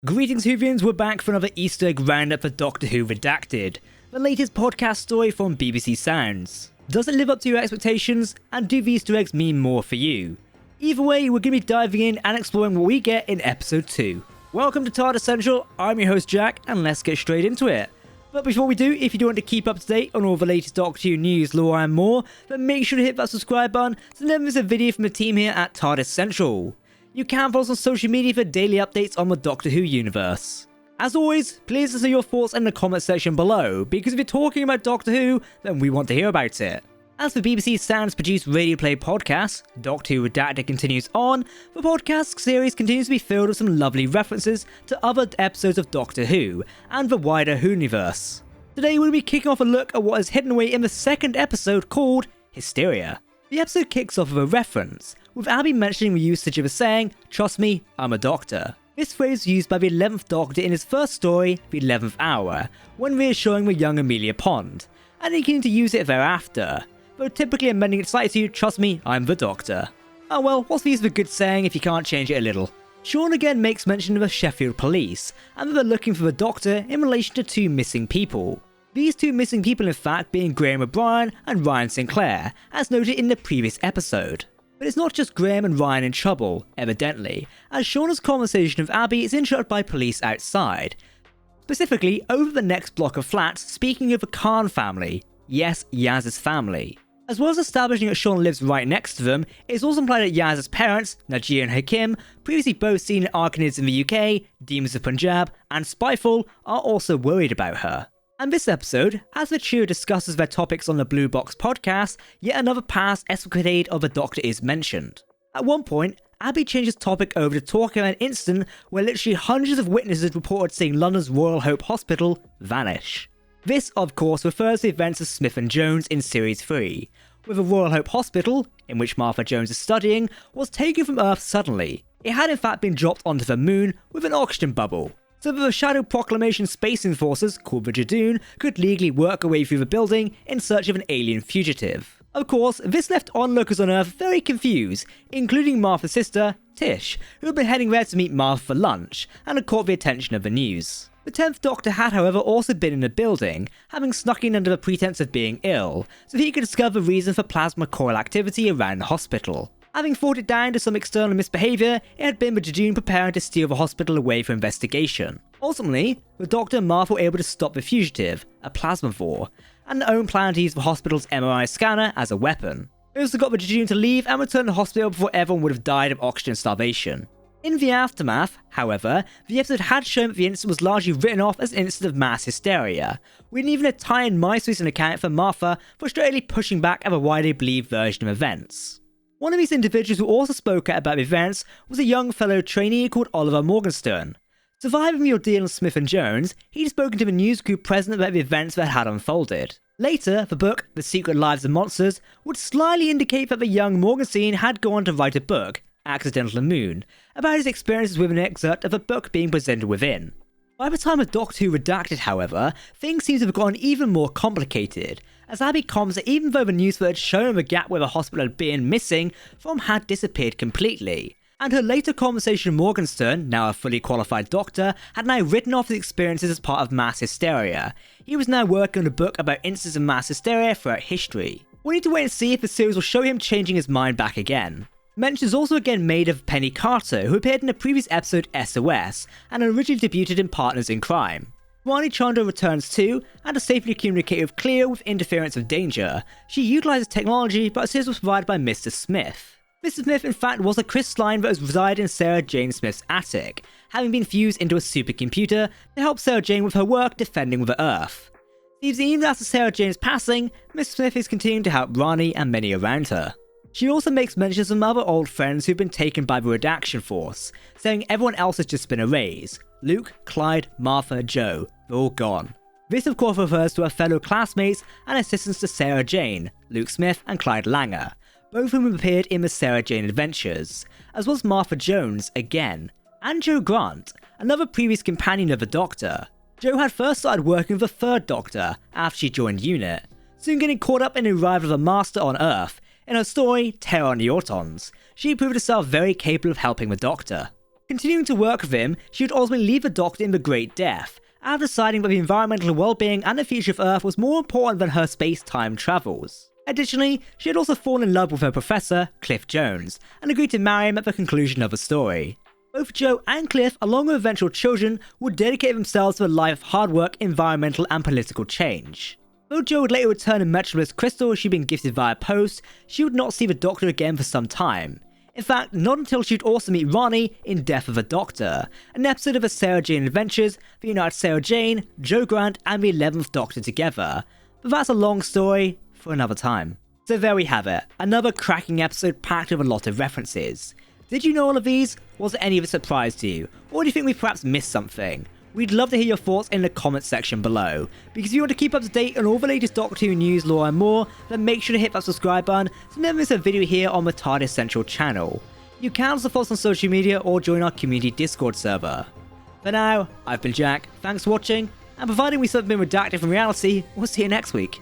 Greetings Whovians, we're back for another Easter egg roundup for Doctor Who Redacted, the latest podcast story from BBC Sounds. Does it live up to your expectations, and do the Easter eggs mean more for you? Either way, we're going to be diving in and exploring what we get in episode 2. Welcome to Tardis Central, I'm your host Jack, and let's get straight into it. But before we do, if you do want to keep up to date on all the latest Doctor Who news, lore and more, then make sure to hit that subscribe button so never miss a video from the team here at Tardis Central. You can follow us on social media for daily updates on the Doctor Who universe. As always, please listen to your thoughts in the comment section below, because if you're talking about Doctor Who, then we want to hear about it. As for BBC Sounds produced radio play podcast, Doctor Who Redacted continues on, the podcast series continues to be filled with some lovely references to other episodes of Doctor Who, and the wider Who universe. Today we'll be kicking off a look at what is hidden away in the second episode called HYSTERIA. The episode kicks off with a reference, with Abby mentioning the usage of a saying, "Trust me, I'm a doctor." This phrase was used by the 11th Doctor in his first story, The 11th Hour, when reassuring the young Amelia Pond, and he continued to use it thereafter, though typically amending it slightly to, "Trust me, I'm the doctor." Oh well, what's the use of a good saying if you can't change it a little? Sean again makes mention of the Sheffield police, and that they're looking for the doctor in relation to two missing people. These two missing people in fact being Graham O'Brien and Ryan Sinclair, as noted in the previous episode. But it's not just Graham and Ryan in trouble, evidently, as Shauna's conversation with Abby is interrupted by police outside, specifically over the next block of flats, speaking of the Khan family, yes, Yaz's family. As well as establishing that Shauna lives right next to them, it is also implied that Yaz's parents, Najir and Hakim, previously both seen in Arcanids in the UK, Demons of Punjab, and Spyfall, are also worried about her. And this episode, as the trio discusses their topics on the Blue Box podcast, yet another past escapade of the Doctor is mentioned. At one point, Abby changes topic over to talking about an incident where literally hundreds of witnesses reported seeing London's Royal Hope Hospital vanish. This, of course, refers to the events of Smith and Jones in Series 3, where the Royal Hope Hospital, in which Martha Jones is studying, was taken from Earth suddenly. It had in fact been dropped onto the moon with an oxygen bubble, so that the Shadow Proclamation space enforcers, called the Jadoon, could legally work away through the building in search of an alien fugitive. Of course, this left onlookers on Earth very confused, including Martha's sister, Tish, who had been heading there to meet Martha for lunch, and had caught the attention of the news. The 10th Doctor had however also been in the building, having snuck in under the pretense of being ill, so that he could discover the reason for plasma coil activity around the hospital. Having fought it down to some external misbehaviour, it had been the Jadoon preparing to steal the hospital away for investigation. Ultimately, the Doctor and Martha were able to stop the fugitive, a plasmavore, and their own plan to use the hospital's MRI scanner as a weapon. They also got the Jadoon to leave and return to the hospital before everyone would have died of oxygen starvation. In the aftermath, however, the episode had shown that the incident was largely written off as an incident of mass hysteria, with even a tie-in mice recent account for Martha frustratingly pushing back at the widely believed version of events. One of these individuals who also spoke out about the events was a young fellow trainee called Oliver Morgenstern. Surviving the ordeal in Smith and Jones, he'd spoken to the news crew present about the events that had unfolded. Later, the book, The Secret Lives of Monsters, would slyly indicate that the young Morgenstern had gone on to write a book, Accidental Moon, about his experiences with an excerpt of a book being presented within. By the time of Doctor Who Redacted, however, things seem to have gotten even more complicated, as Abby comments that even though the news had shown the gap where the hospital had been missing from had disappeared completely, and her later conversation with Morgenstern, now a fully qualified doctor, had now written off his experiences as part of mass hysteria. He was now working on a book about instances of mass hysteria throughout history. We need to wait and see if the series will show him changing his mind back again. Mention is also again made of Penny Carter, who appeared in the previous episode SOS, and originally debuted in Partners in Crime. Rani Chandra returns too, and to safely communicate with Cleo with interference of danger. She utilises technology, but assist was provided by Mr. Smith. Mr. Smith in fact was a crystalline that was residing in Sarah Jane Smith's attic, having been fused into a supercomputer to help Sarah Jane with her work defending the Earth. Seems even after Sarah Jane's passing, Mr. Smith is continuing to help Rani and many around her. She also makes mention of some other old friends who've been taken by the Redaction Force, saying everyone else has just been erased. Luke, Clyde, Martha, Joe, they're all gone. This of course refers to her fellow classmates and assistants to Sarah Jane, Luke Smith and Clyde Langer, both of whom appeared in the Sarah Jane Adventures, as well as Martha Jones again, and Joe Grant, another previous companion of the Doctor. Joe had first started working with the Third Doctor after she joined UNIT, soon getting caught up in the arrival of the Master on Earth. In her story, Terror on the Autons, she proved herself very capable of helping the Doctor. Continuing to work with him, she would ultimately leave the Doctor in the Great Death, after deciding that the environmental well-being and the future of Earth was more important than her space-time travels. Additionally, she had also fallen in love with her professor, Cliff Jones, and agreed to marry him at the conclusion of the story. Both Joe and Cliff, along with eventual children, would dedicate themselves to a life of hard work, environmental and political change. Though Joe would later return a metropolis crystal she'd been gifted via post, she would not see the Doctor again for some time. In fact, not until she'd also meet Ronnie in Death of the Doctor, an episode of the Sarah Jane Adventures that unites Sarah Jane, Joe Grant and the 11th Doctor together. But that's a long story for another time. So there we have it, another cracking episode packed with a lot of references. Did you know all of these? Was any of it a surprise to you? Or do you think we perhaps missed something? We'd love to hear your thoughts in the comments section below, because if you want to keep up to date on all the latest Doctor Who news, lore and more, then make sure to hit that subscribe button to never miss a video here on the Tardis Central channel. You can also follow us on social media or join our community Discord server. For now, I've been Jack, thanks for watching, and providing we still have been redacted from reality, we'll see you next week.